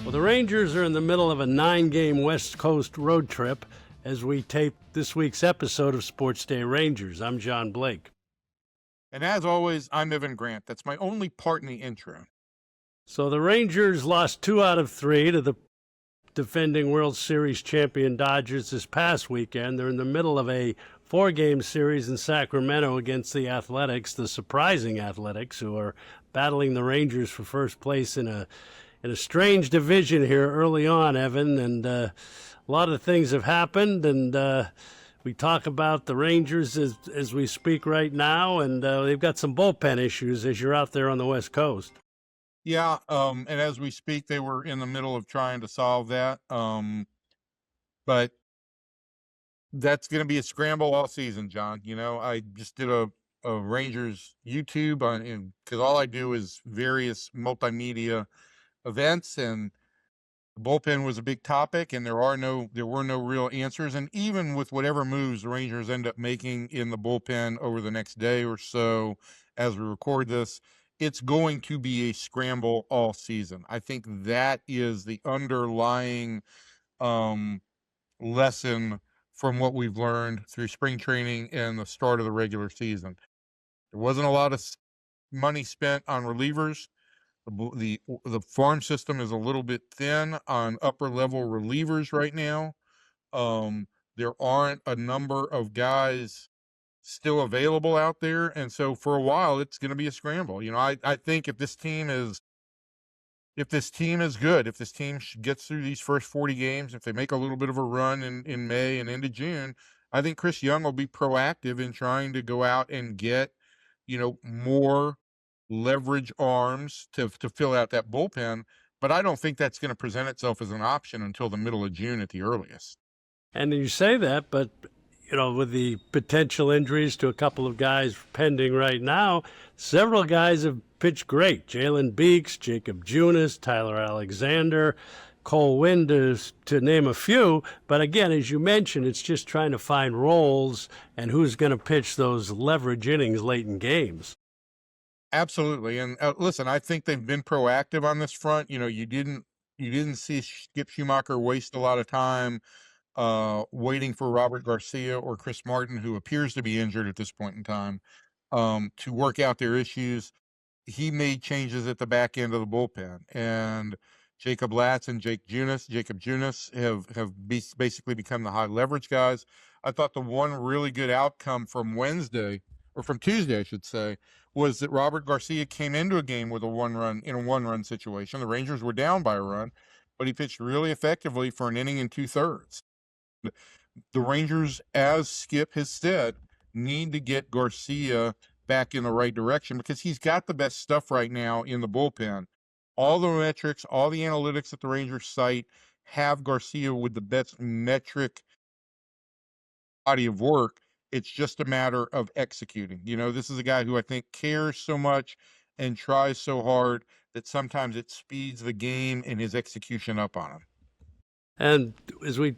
Well, the Rangers are in the middle of a 9-game West Coast road trip as we tape this week's episode of SportsDay Rangers. I'm John Blake. And as always, I'm Evan Grant. That's my only part in the intro. So the Rangers lost 2 out of 3 to the defending World Series champion Dodgers this past weekend. They're in the middle of a 4-game series in Sacramento against the Athletics, the surprising Athletics, who are battling the Rangers for first place in a strange division here early on, Evan, and a lot of things have happened, and we talk about the Rangers as we speak right now, and they've got some bullpen issues as you're out there on the West Coast. Yeah, and as we speak, they were in the middle of trying to solve that, but that's going to be a scramble all season, John. You know, I just did a Rangers YouTube because all I do is various multimedia events, and the bullpen was a big topic, and there were no real answers. And even with whatever moves the Rangers end up making in the bullpen over the next day or so, as we record this, it's going to be a scramble all season. I think that is the underlying lesson from what we've learned through spring training and the start of the regular season. There wasn't a lot of money spent on relievers. The farm system is a little bit thin on upper level relievers right now. There aren't a number of guys still available out there, and so for a while it's going to be a scramble. You know, I think if this team is good, if this team gets through these first 40 games, if they make a little bit of a run in May and into June, I think Chris Young will be proactive in trying to go out and get, more leverage arms to fill out that bullpen, but I don't think that's going to present itself as an option until the middle of June at the earliest. And you say that, but with the potential injuries to a couple of guys pending right now, several guys have pitched great. Jalen Beeks, Jacob Junis, Tyler Alexander, Cole Winn, to name a few. But again, as you mentioned, it's just trying to find roles and who's going to pitch those leverage innings late in games. Absolutely. And listen, I think they've been proactive on this front. You didn't see Skip Schumacher waste a lot of time waiting for Robert Garcia or Chris Martin, who appears to be injured at this point in time, to work out their issues. He made changes at the back end of the bullpen, and Jacob Latz and Jacob Junis have basically become the high leverage guys. I thought the one really good outcome from Tuesday, I should say, was that Robert Garcia came into a game with a one-run situation. The Rangers were down by a run, but he pitched really effectively for an inning and 2/3. The Rangers, as Skip has said, need to get Garcia back in the right direction because he's got the best stuff right now in the bullpen. All the metrics, all the analytics that the Rangers cite have Garcia with the best metric body of work. It's just a matter of executing. This is a guy who I think cares so much and tries so hard that sometimes it speeds the game and his execution up on him. And as we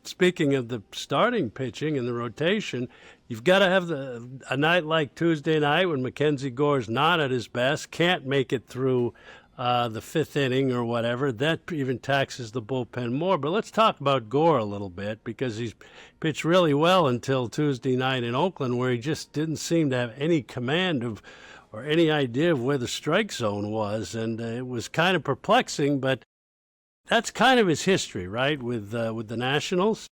speaking of the starting pitching and the rotation, you've got to have a night like Tuesday night when Mackenzie Gore's not at his best, can't make it through the 5th inning or whatever. That even taxes the bullpen more. But let's talk about Gore a little bit, because he's pitched really well until Tuesday night in Oakland, where he just didn't seem to have any command of or any idea of where the strike zone was. And it was kind of perplexing, but that's kind of his history, right, with the Nationals?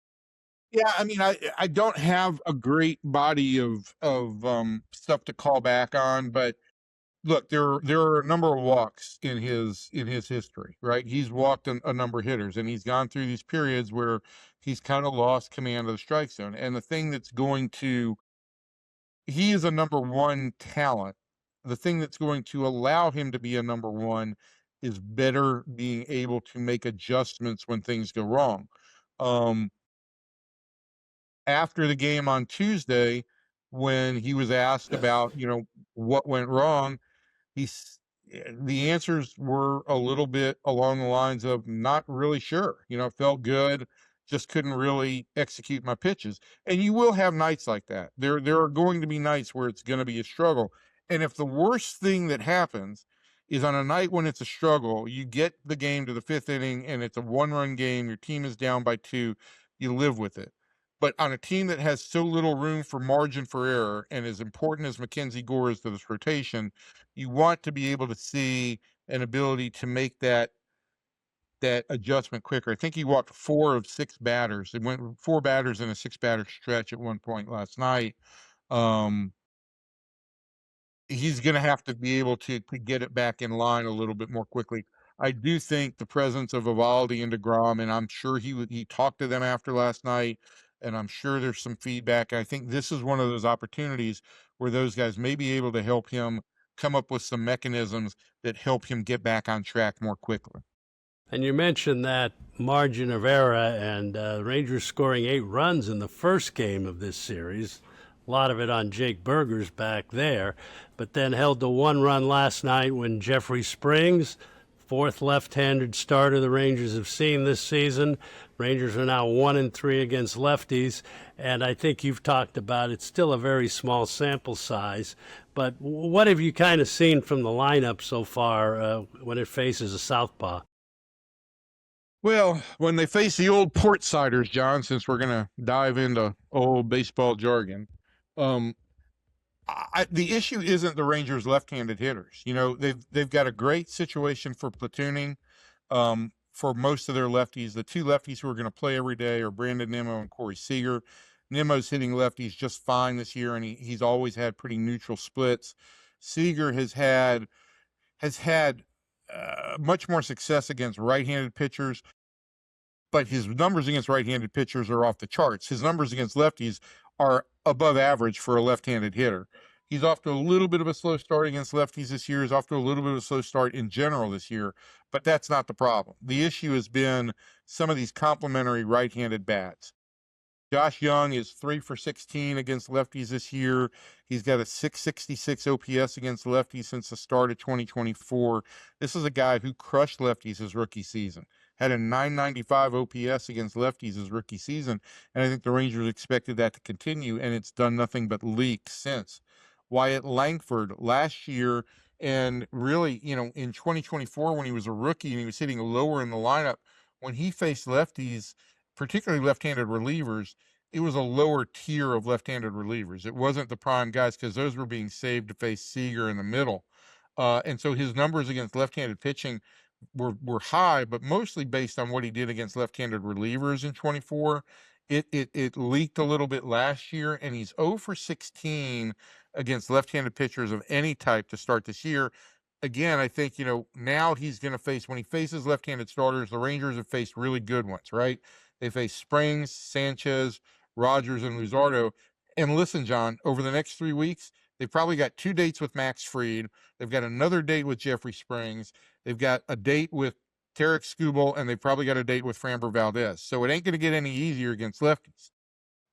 Yeah, I mean, I don't have a great body of stuff to call back on, but look, there are a number of walks in his history, right? He's walked a number of hitters, and he's gone through these periods where he's kind of lost command of the strike zone. And the thing he is a number one talent. The thing that's going to allow him to be a number one is better being able to make adjustments when things go wrong. After the game on Tuesday, when he was asked about, what went wrong, the answers were a little bit along the lines of not really sure. Felt good, just couldn't really execute my pitches. And you will have nights like that. There are going to be nights where it's going to be a struggle. And if the worst thing that happens is on a night when it's a struggle, you get the game to the fifth inning and it's a one-run game, your team is down by 2, you live with it. But on a team that has so little room for margin for error, and as important as Mackenzie Gore is to this rotation, you want to be able to see an ability to make that adjustment quicker. I think he walked 4 of 6 batters. It went 4 batters in a 6-batter stretch at one point last night. He's gonna have to be able to get it back in line a little bit more quickly. I do think the presence of Evaldi and DeGrom, and I'm sure he talked to them after last night, and I'm sure there's some feedback. I think this is one of those opportunities where those guys may be able to help him come up with some mechanisms that help him get back on track more quickly. And you mentioned that margin of error, and Rangers scoring 8 runs in the first game of this series. A lot of it on Jake Berger's back there, but then held to 1 run last night when Jeffrey Springs, 4th left-handed starter the Rangers have seen this season. Rangers are now 1-3 against lefties, and I think you've talked about it's still a very small sample size. But what have you kind of seen from the lineup so far when it faces a southpaw? Well, when they face the old port siders, John, since we're gonna dive into old baseball jargon, the issue isn't the Rangers' left-handed hitters. You know, they've got a great situation for platooning for most of their lefties. The 2 lefties who are going to play every day are Brandon Nimmo and Corey Seager. Nimmo's hitting lefties just fine this year, and he's always had pretty neutral splits. Seager has had much more success against right-handed pitchers, but his numbers against right-handed pitchers are off the charts. His numbers against lefties are above average for a left-handed hitter. He's off to a little bit of a slow start against lefties this year. He's off to a little bit of a slow start in general this year, but that's not the problem. The issue has been some of these complementary right-handed bats. Josh Young is 3 for 16 against lefties this year. He's got a 666 OPS against lefties since the start of 2024. This is a guy who crushed lefties his rookie season. Had a 995 OPS against lefties his rookie season, and I think the Rangers expected that to continue, and it's done nothing but leak since. Wyatt Langford last year, and really, you know, in 2024 when he was a rookie and he was hitting lower in the lineup, when he faced lefties, particularly left-handed relievers, it was a lower tier of left-handed relievers. It wasn't the prime guys because those were being saved to face Seager in the middle. And so his numbers against left-handed pitching were high, but mostly based on what he did against left-handed relievers in 24. It leaked a little bit last year, and he's 0 for 16 against left-handed pitchers of any type to start this year. Again, I think, you know, now he's going to face, when he faces left-handed starters, the Rangers have faced really good ones, right? They face Springs, Sanchez, Rogers, and Luzardo. And listen, John, over the next 3 weeks, they've probably got 2 dates with Max Fried. They've got another date with Jeffrey Springs. They've got a date with Tarek Skubal, and they've probably got a date with Framber Valdez. So it ain't going to get any easier against lefties.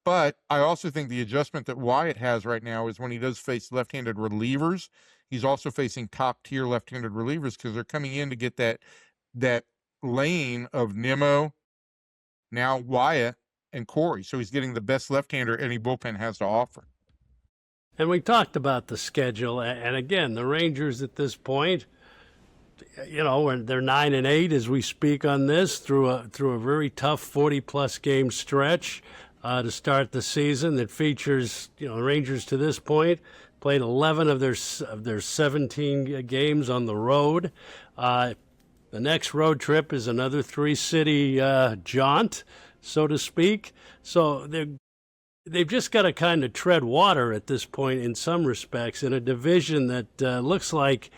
But I also think the adjustment that Wyatt has right now is when he does face left-handed relievers, he's also facing top-tier left-handed relievers because they're coming in to get that lane of Nimmo, now Wyatt, and Corey. So he's getting the best left-hander any bullpen has to offer. And we talked about the schedule, and again, the Rangers at this point, you know, they're 9-8 as we speak on this through a very tough 40-plus game stretch to start the season that features, you know, Rangers to this point played 11 of their 17 games on the road. The next road trip is another 3-city jaunt, so to speak. So they've just got to kind of tread water at this point in some respects in a division that looks like,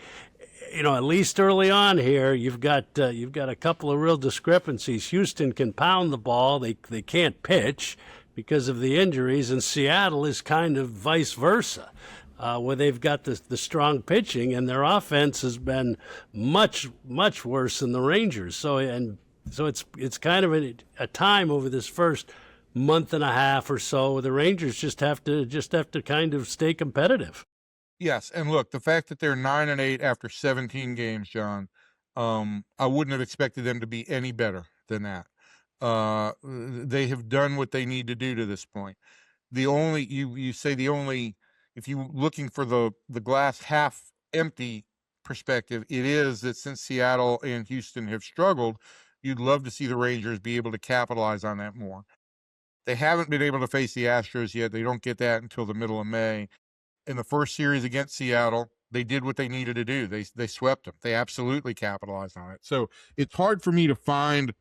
you know, at least early on here, you've got a couple of real discrepancies. Houston can pound the ball; they can't pitch because of the injuries, and Seattle is kind of vice versa, where they've got the strong pitching, and their offense has been much worse than the Rangers. So it's kind of a time over this first month and a half or so where the Rangers just have to kind of stay competitive. Yes, and look, the fact that they're 9-8 after 17 games, John, I wouldn't have expected them to be any better than that. They have done what they need to do to this point. The only if you're looking for the glass half empty perspective, it is that since Seattle and Houston have struggled, you'd love to see the Rangers be able to capitalize on that more. They haven't been able to face the Astros yet. They don't get that until the middle of May. In the first series against Seattle, they did what they needed to do. They swept them. They absolutely capitalized on it. So it's hard for me to find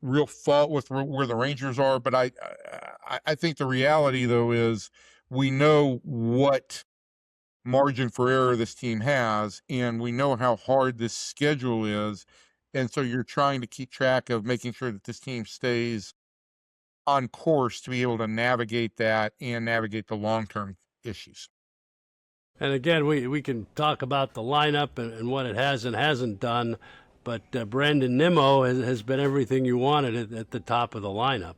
real fault with where the Rangers are, but I think the reality though is we know what margin for error this team has, and we know how hard this schedule is, and so you're trying to keep track of making sure that this team stays on course to be able to navigate that and navigate the long-term issues. And again, we can talk about the lineup and what it has and hasn't done, but Brandon Nimmo has been everything you wanted at the top of the lineup.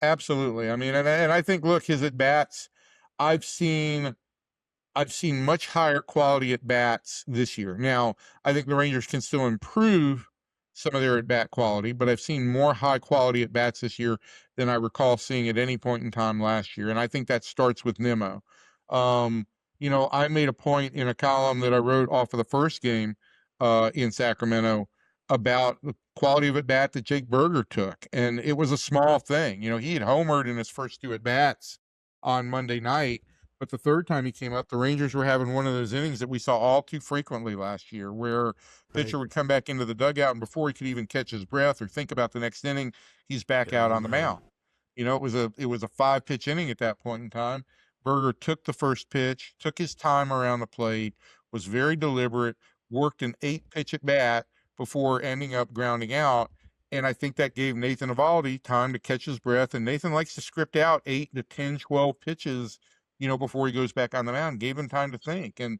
Absolutely. I mean, and I think, look, his at-bats, I've seen much higher quality at bats this year. Now, I think the Rangers can still improve some of their at bat quality, but I've seen more high quality at bats this year than I recall seeing at any point in time last year. And I think that starts with Nimmo. I made a point in a column that I wrote off of the first game in Sacramento about the quality of at bat that Jake Berger took. And it was a small thing. He had homered in his first two at bats on Monday night. But the third time he came up, the Rangers were having one of those innings that we saw all too frequently last year, where pitcher would come back into the dugout, and before he could even catch his breath or think about the next inning, he's back out on the mound. It was a 5-pitch inning at that point in time. Berger took the first pitch, took his time around the plate, was very deliberate, worked an 8-pitch at bat before ending up grounding out. And I think that gave Nathan Eovaldi time to catch his breath. And Nathan likes to script out 8 to 10, 12 pitches before he goes back on the mound, gave him time to think. And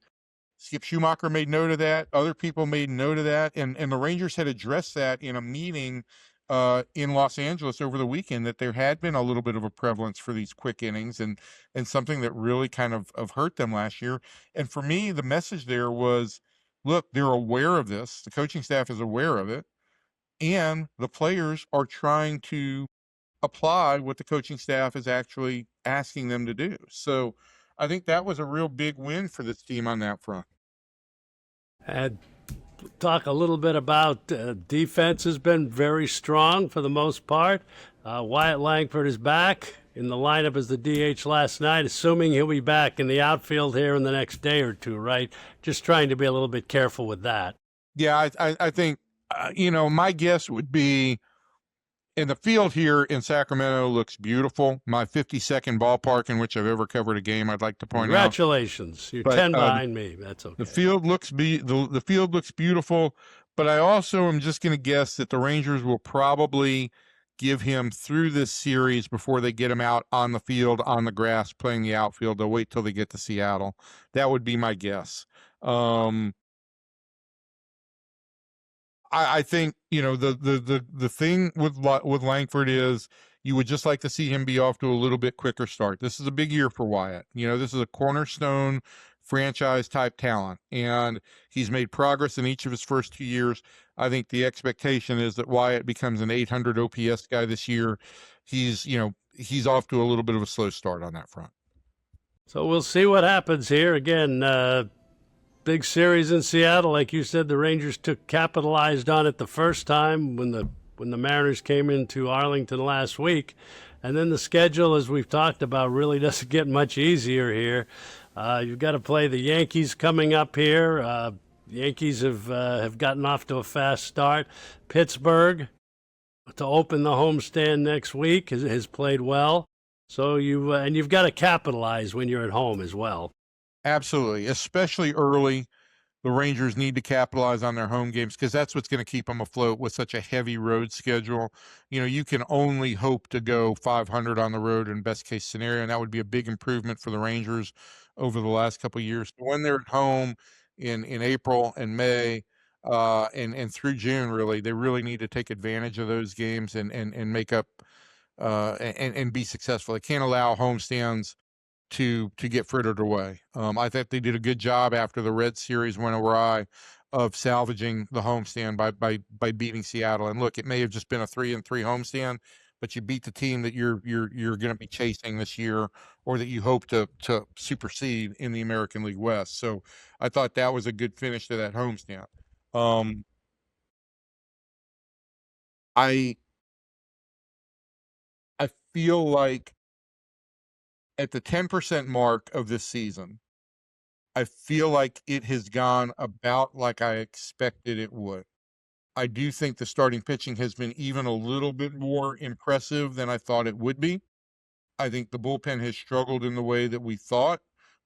Skip Schumacher made note of that. Other people made note of that. And the Rangers had addressed that in a meeting in Los Angeles over the weekend, that there had been a little bit of a prevalence for these quick innings and something that really kind of hurt them last year. And for me, the message there was, look, they're aware of this. The coaching staff is aware of it. And the players are trying to apply what the coaching staff is actually asking them to do. So I think that was a real big win for this team on that front. And talk a little bit about defense has been very strong for the most part. Wyatt Langford is back in the lineup as the DH last night, assuming he'll be back in the outfield here in the next day or two, right? Just trying to be a little bit careful with that. Yeah, I think, my guess would be, in the field here in Sacramento looks beautiful. My 52nd ballpark in which I've ever covered a game, I'd like to point out. Congratulations. You're 10 behind me. That's okay. The field looks the field looks beautiful, but I also am just going to guess that the Rangers will probably give him through this series before they get him out on the field, on the grass, playing the outfield. They'll wait till they get to Seattle. That would be my guess. I think, the thing with Langford is you would just like to see him be off to a little bit quicker start. This is a big year for Wyatt. This is a cornerstone franchise type talent, and he's made progress in each of his first 2 years. I think the expectation is that Wyatt becomes an 800 OPS guy this year. He's off to a little bit of a slow start on that front. So we'll see what happens here. Again, big series in Seattle. Like you said, the Rangers capitalized on it the first time when the Mariners came into Arlington last week. And then the schedule, as we've talked about, really doesn't get much easier here. You've got to play the Yankees coming up here. The Yankees have gotten off to a fast start. Pittsburgh, to open the homestand next week, has played well. So you've got to capitalize when you're at home as well. Absolutely, especially early. The Rangers need to capitalize on their home games because that's what's going to keep them afloat with such a heavy road schedule. You can only hope to go 500 on the road in best case scenario, and that would be a big improvement for the Rangers over the last couple of years. When they're at home in April and May and through June, really, they really need to take advantage of those games and make up and be successful. They can't allow homestands to get frittered away. I thought they did a good job after the Red Series went awry of salvaging the homestand by beating Seattle. And look, it may have just been a 3-3 homestand, but you beat the team that you're going to be chasing this year, or that you hope to supersede in the American League West. So I thought that was a good finish to that homestand. I feel like at the 10% mark of this season, I feel like it has gone about like I expected it would. I do think the starting pitching has been even a little bit more impressive than I thought it would be. I think the bullpen has struggled in the way that we thought,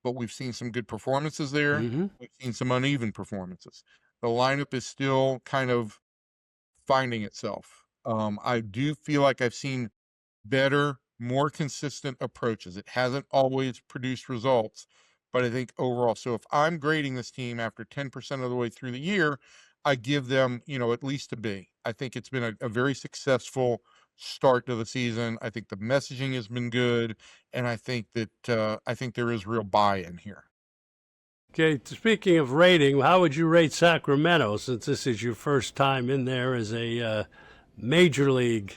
but we've seen some good performances there. Mm-hmm. We've seen some uneven performances. The lineup is still kind of finding itself. I do feel like I've seen better, more consistent approaches. It hasn't always produced results, but I think overall. So if I'm grading this team after 10% of the way through the year, I give them, at least a B. I think it's been a very successful start to the season. I think the messaging has been good, and I think that I think there is real buy-in here. Okay, speaking of rating, how would you rate Sacramento, since this is your first time in there as a major league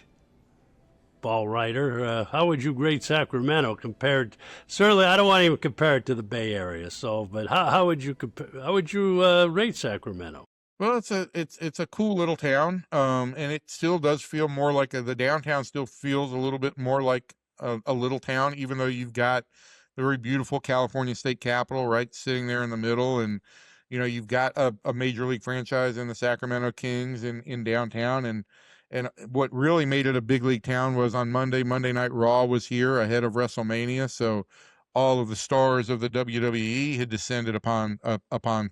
ball writer? How would you rate Sacramento compared? Certainly, I don't want to even compare it to the Bay Area. So, but how would you compare? How would you rate Sacramento? Well, it's a cool little town, and it still does feel more like the downtown still feels a little bit more like a little town, even though you've got the very beautiful California State Capitol right sitting there in the middle, and you've got a major league franchise in the Sacramento Kings in downtown, and what really made it a big league town was on Monday Night Raw was here ahead of WrestleMania, so all of the stars of the WWE had descended upon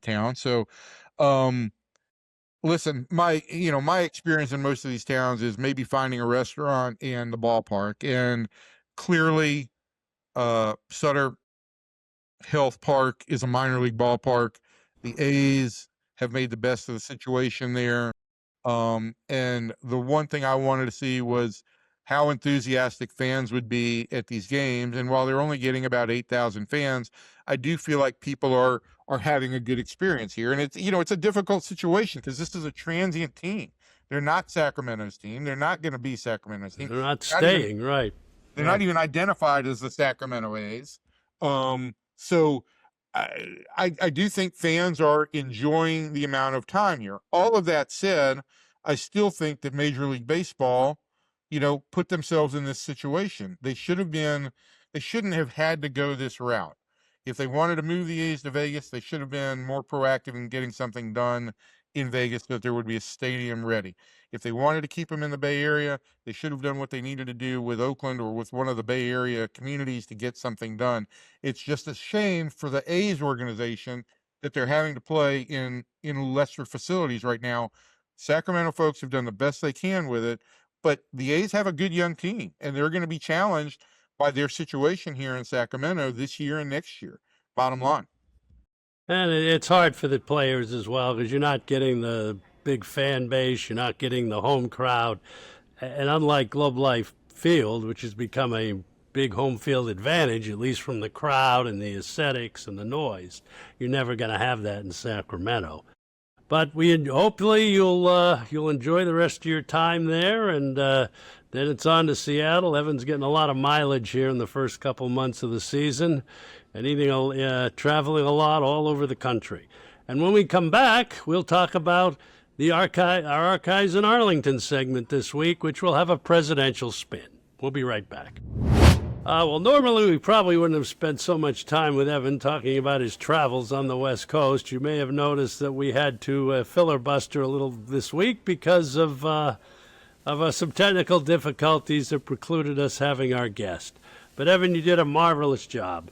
town. So, listen, my experience in most of these towns is maybe finding a restaurant and the ballpark, and clearly, Sutter Health Park is a minor league ballpark. The A's have made the best of the situation there. And the one thing I wanted to see was how enthusiastic fans would be at these games. And while they're only getting about 8,000 fans, I do feel like people are having a good experience here. And it's a difficult situation because this is a transient team. They're not Sacramento's team. They're not going to be Sacramento's team. They're not staying, right? They're not even identified as the Sacramento A's. So I do think fans are enjoying the amount of time here. All of that said, I still think that Major League Baseball, put themselves in this situation. They shouldn't have had to go this route. If they wanted to move the A's to Vegas, they should have been more proactive in getting something done in Vegas so that there would be a stadium ready. If they wanted to keep them in the Bay Area, they should have done what they needed to do with Oakland or with one of the Bay Area communities to get something done. It's just a shame for the A's organization that they're having to play in lesser facilities right now. Sacramento folks have done the best they can with it, but the A's have a good young team, and they're going to be challenged by their situation here in Sacramento this year and next year, bottom line. And it's hard for the players as well because you're not getting the big fan base, you're not getting the home crowd. And unlike Globe Life Field, which has become a big home field advantage, at least from the crowd and the aesthetics and the noise, you're never going to have that in Sacramento. But hopefully you'll enjoy the rest of your time there, and then it's on to Seattle. Evan's getting a lot of mileage here in the first couple months of the season, and traveling a lot all over the country. And when we come back, we'll talk about our Archives in Arlington segment this week, which will have a presidential spin. We'll be right back. Well, normally we probably wouldn't have spent so much time with Evan talking about his travels on the West Coast. You may have noticed that we had to filibuster a little this week because of some technical difficulties that precluded us having our guest. But Evan, you did a marvelous job.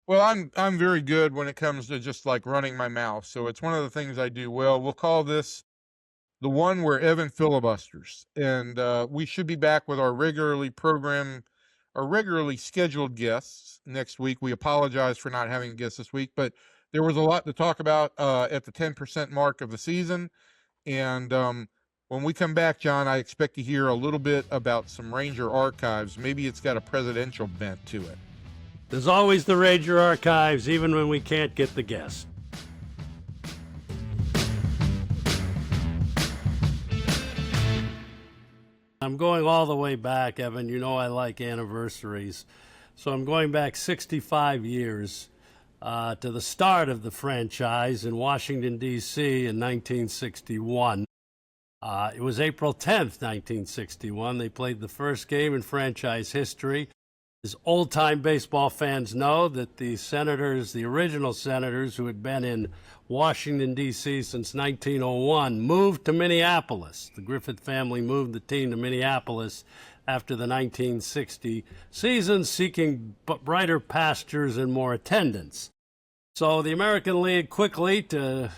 Well, I'm very good when it comes to just like running my mouth. So it's one of the things I do well. We'll call this the one where Evan filibusters. And we should be back with our regularly scheduled guests next week. We apologize for not having guests this week, but there was a lot to talk about at the 10% mark of the season. And when we come back, John, I expect to hear a little bit about some Ranger archives. Maybe it's got a presidential bent to it. There's always the Ranger archives, even when we can't get the guest. I'm going all the way back, Evan. You know I like anniversaries. So I'm going back 65 years to the start of the franchise in Washington, D.C. in 1961. It was April 10th, 1961. They played the first game in franchise history. As old-time baseball fans know that the Senators, the original Senators, who had been in Washington, D.C. since 1901, moved to Minneapolis. The Griffith family moved the team to Minneapolis after the 1960 season, seeking brighter pastures and more attendance. So the American League quickly, to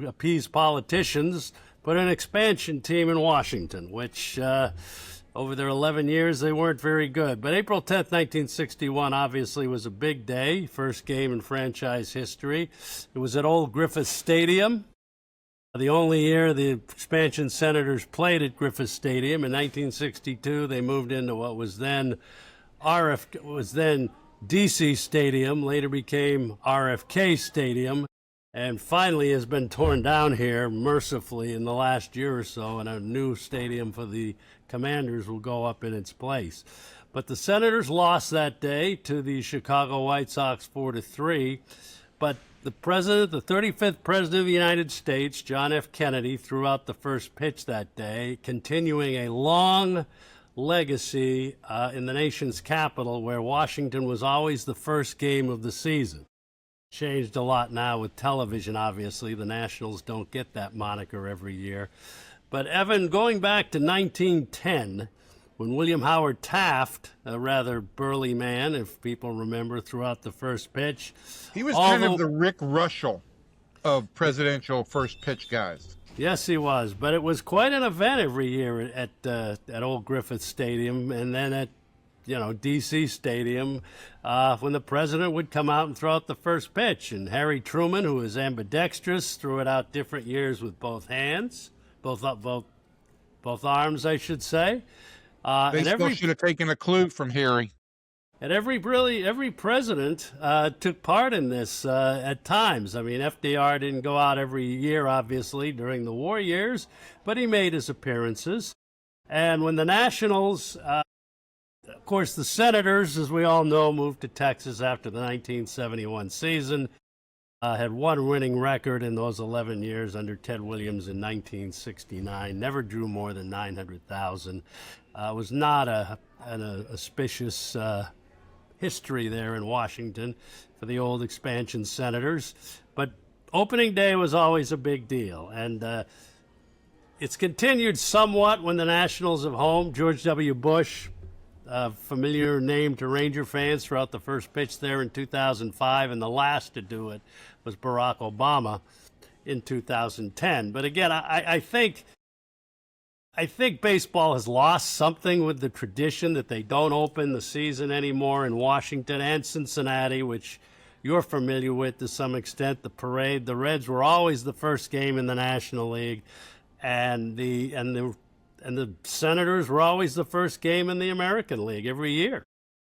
appease politicians, put an expansion team in Washington, which over their 11 years, they weren't very good. But April 10th, 1961, obviously was a big day, first game in franchise history. It was at Old Griffith Stadium. The only year the expansion Senators played at Griffith Stadium. In 1962, they moved into what was then DC Stadium, later became RFK Stadium, and finally has been torn down here mercifully in the last year or so, and a new stadium for the Commanders will go up in its place. But the Senators lost that day to the Chicago White Sox 4-3. But the 35th President of the United States, John F. Kennedy, threw out the first pitch that day, continuing a long legacy in the nation's capital, where Washington was always the first game of the season. Changed a lot now with television, obviously. The Nationals don't get that moniker every year. But, Evan, going back to 1910, when William Howard Taft, a rather burly man, if people remember, threw out the first pitch. He was kind of the Rick Russell of presidential first pitch guys. Yes, he was. But it was quite an event every year at Old Griffith Stadium, and then at D.C. Stadium, when the president would come out and throw out the first pitch. And Harry Truman, who was ambidextrous, threw it out different years with both hands, both arms, I should say. They still should have taken a clue from Harry. And every president took part in this at times. I mean, FDR didn't go out every year, obviously, during the war years, but he made his appearances. And when the Nationals, of course, the Senators, as we all know, moved to Texas after the 1971 season, had one winning record in those 11 years under Ted Williams in 1969, never drew more than 900,000. Was not an auspicious history there in Washington for the old expansion Senators. But opening day was always a big deal. And it's continued somewhat when the Nationals of home, George W. Bush, a familiar name to Ranger fans, throughout the first pitch there in 2005, and the last to do it was Barack Obama in 2010. But again, I think baseball has lost something with the tradition that they don't open the season anymore in Washington and Cincinnati, which you're familiar with to some extent. The parade, the Reds were always the first game in the National League, and the Senators were always the first game in the American League every year.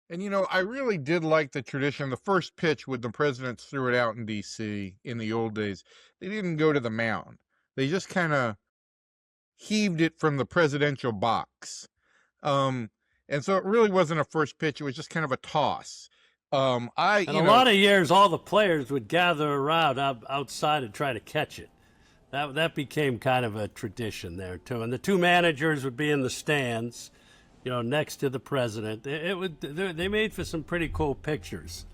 And, I really did like the tradition. The first pitch when the presidents threw it out in D.C. in the old days, they didn't go to the mound. They just kind of heaved it from the presidential box. And so it really wasn't a first pitch. It was just kind of a toss. A lot of years, all the players would gather around outside and try to catch it. That became kind of a tradition there, too. And the two managers would be in the stands, next to the president. They made for some pretty cool pictures.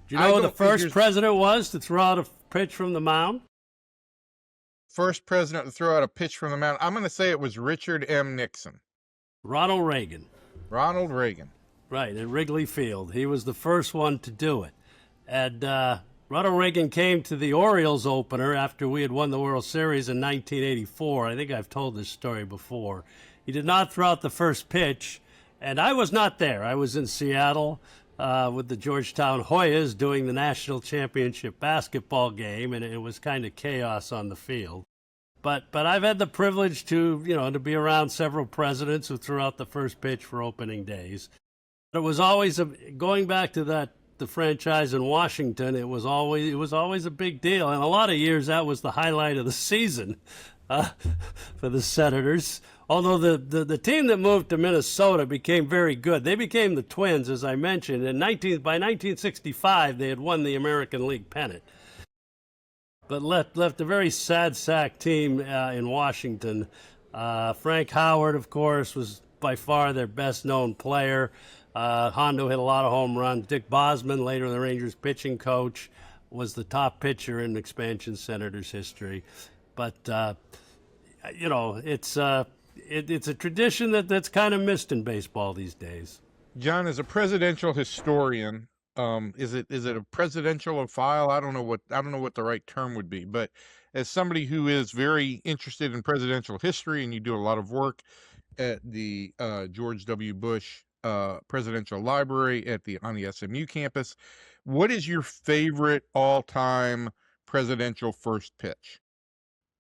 Do you know who the first president was to throw out a pitch from the mound? First president to throw out a pitch from the mound. I'm going to say it was Richard M. Nixon. Ronald Reagan. Ronald Reagan. Right, at Wrigley Field. He was the first one to do it. And Ronald Reagan came to the Orioles opener after we had won the World Series in 1984. I think I've told this story before. He did not throw out the first pitch, and I was not there. I was in Seattle with the Georgetown Hoyas doing the national championship basketball game, and it was kind of chaos on the field. But I've had the privilege to be around several presidents who threw out the first pitch for opening days. But it was always going back to the franchise in Washington. It was always a big deal, and a lot of years that was the highlight of the season. uh, for the Senators. Although the team that moved to Minnesota became very good. They became the Twins, as I mentioned. By 1965, they had won the American League pennant. But left a very sad sack team in Washington. Frank Howard, of course, was by far their best-known player. Hondo hit a lot of home runs. Dick Bosman, later the Rangers pitching coach, was the top pitcher in expansion Senators history. But, it's a tradition that's kind of missed in baseball these days. John, as a presidential historian, is it a presidentialophile? I don't know what the right term would be, but as somebody who is very interested in presidential history, and you do a lot of work at the George W. Bush Presidential Library on the SMU campus, what is your favorite all-time presidential first pitch?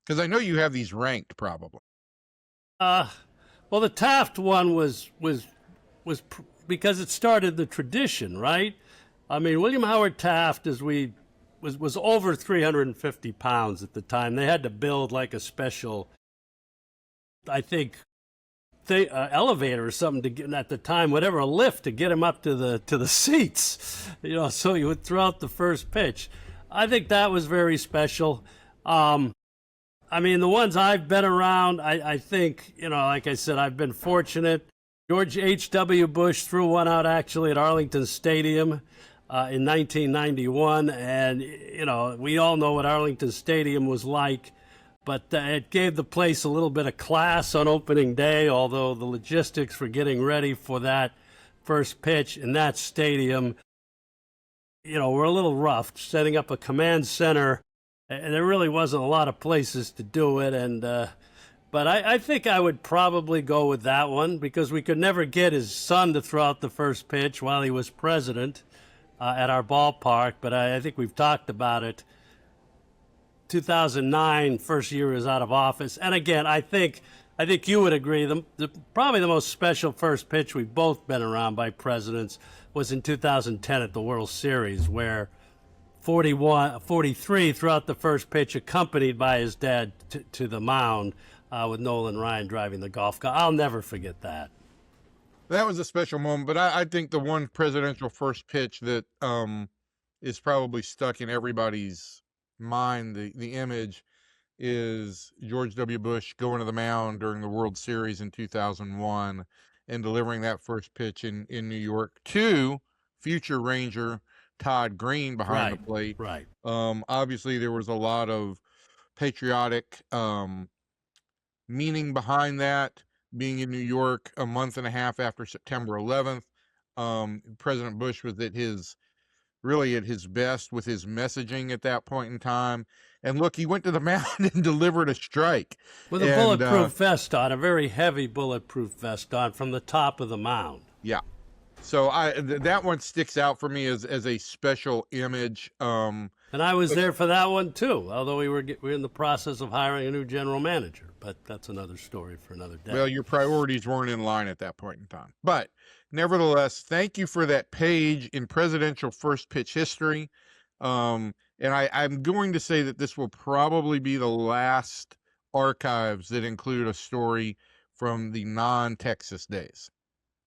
Because I know you have these ranked, probably. Well, the Taft one was because it started the tradition, right? I mean, William Howard Taft, was over 350 pounds at the time. They had to build like a special, I think, elevator or something to get at the time, whatever, a lift to get him up to the seats. So he would throw out the first pitch. I think that was very special. I mean, the ones I've been around, I think, like I said, I've been fortunate. George H.W. Bush threw one out actually at Arlington Stadium in 1991. And, we all know what Arlington Stadium was like. But it gave the place a little bit of class on opening day, although the logistics for getting ready for that first pitch in that stadium, were a little rough. Setting up a command center, and there really wasn't a lot of places to do it. But I think I would probably go with that one because we could never get his son to throw out the first pitch while he was president at our ballpark. But I think we've talked about it. 2009, first year he was out of office. And again, I think you would agree, probably the most special first pitch we've both been around by presidents was in 2010 at the World Series, where 43 threw out the first pitch accompanied by his dad to the mound with Nolan Ryan driving the golf cart. I'll never forget that. That was a special moment, but I think the one presidential first pitch that is probably stuck in everybody's mind, the image, is George W. Bush going to the mound during the World Series in 2001 and delivering that first pitch in New York to future Ranger Todd Green behind the plate. Right. Obviously, there was a lot of patriotic meaning behind that, being in New York a month and a half after September 11th. President Bush was really at his best with his messaging at that point in time. And look, he went to the mound and delivered a strike. With a bulletproof vest on, a very heavy bulletproof vest on from the top of the mound. Yeah. So that one sticks out for me as a special image. And I was there for that one too, although we were in the process of hiring a new general manager. But that's another story for another day. Well, your priorities weren't in line at that point in time. But nevertheless, thank you for that page in presidential first pitch history. And I'm going to say that this will probably be the last archives that include a story from the non-Texas days.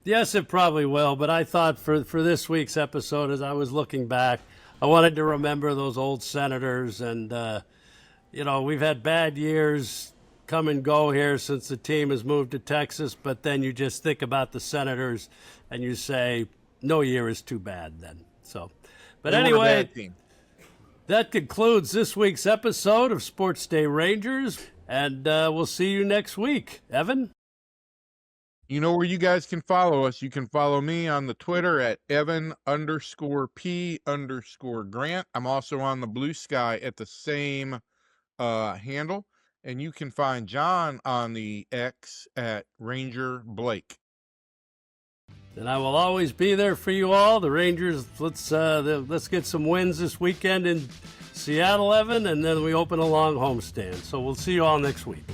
Yes, it probably will. But I thought for this week's episode, as I was looking back, I wanted to remember those old Senators. And, we've had bad years come and go here since the team has moved to Texas. But then you just think about the Senators and you say, no year is too bad then. So, but anyway, that concludes this week's episode of SportsDay Rangers. And we'll see you next week. Evan? You know where you guys can follow us. You can follow me on the Twitter at Evan_P_Grant. I'm also on the Blue Sky at the same handle. And you can find John on the X at Ranger Blake. And I will always be there for you all. The Rangers, let's get some wins this weekend in Seattle, Evan, and then we open a long homestand. So we'll see you all next week.